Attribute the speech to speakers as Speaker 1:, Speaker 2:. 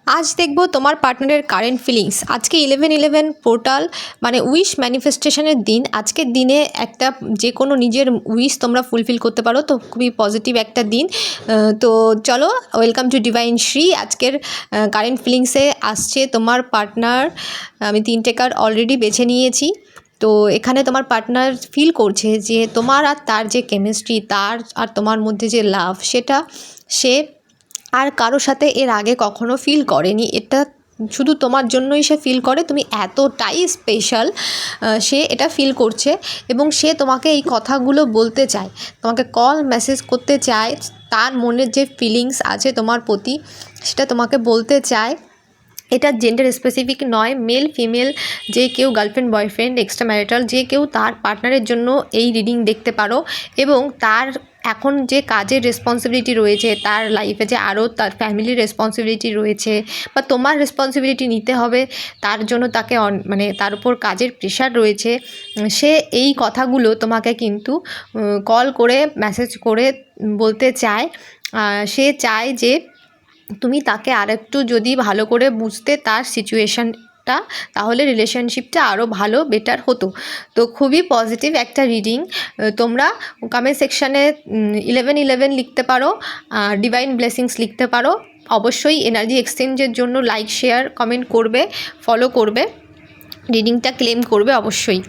Speaker 1: আজ দেখব তোমার পার্টনারের কারেন্ট ফিলিংস। আজকে 11/11 পোর্টাল মানে উইশ ম্যানিফেস্টেশনের দিন। আজকের দিনে একটা যে কোনো নিজের উইশ তোমরা ফুলফিল করতে পারো, তো খুবই পজিটিভ একটা দিন। তো চলো, ওয়েলকাম টু ডিভাইন শ্রী। আজকের কারেন্ট ফিলিংসে আসছে তোমার পার্টনার। আমি 3টে কার্ড অলরেডি বেছে নিয়েছি। তো এখানে তোমার পার্টনার ফিল করছে যে তোমার আর তার যে কেমিস্ট্রি, তার আর তোমার মধ্যে যে লাভ, সেটা সে আর কারোর সাথে এর আগে কখনো ফিল করেনি। এটা শুধু তোমার জন্যই সে ফিল করে, তুমি এতটাই স্পেশাল, সে এটা ফিল করছে। এবং সে তোমাকে এই কথাগুলো বলতে চায়, তোমাকে কল মেসেজ করতে চায়, তার মনের যে ফিলিংস আছে তোমার প্রতি সেটা তোমাকে বলতে চায়। এটা জেন্ডার স্পেসিফিক নয়, মেল ফিমেল যে কেউ, গার্লফ্রেন্ড বয়ফ্রেন্ড এক্সট্রা ম্যারিটাল যে কেউ তার পার্টনারের জন্য এই রিডিং দেখতে পারো। এবং তার এখন যে কাজের রেসপন্সিবিলিটি রয়েছে, তার লাইফে যে আরও তার ফ্যামিলির রেসপন্সিবিলিটি রয়েছে, বা তোমার রেসপন্সিবিলিটি নিতে হবে, তার জন্য তাকে মানে তার উপর কাজের প্রেশার রয়েছে। সে এই কথাগুলো তোমাকে কিন্তু কল করে মেসেজ করে বলতে চায়। সে চায় যে তুমি তাকে আরেকটু যদি ভালো করে বুঝতে তার সিচুয়েশানটা, তাহলে রিলেশনশিপটা আরও ভালো বেটার হতো। তো খুবই পজিটিভ একটা রিডিং। তোমরা কমেন্ট সেকশানে 11/11 লিখতে পারো, ডিভাইন ব্লেসিংস লিখতে পারো। অবশ্যই এনার্জি এক্সচেঞ্জের জন্য লাইক শেয়ার কমেন্ট করবে, ফলো করবে, রিডিংটা ক্লেম করবে অবশ্যই।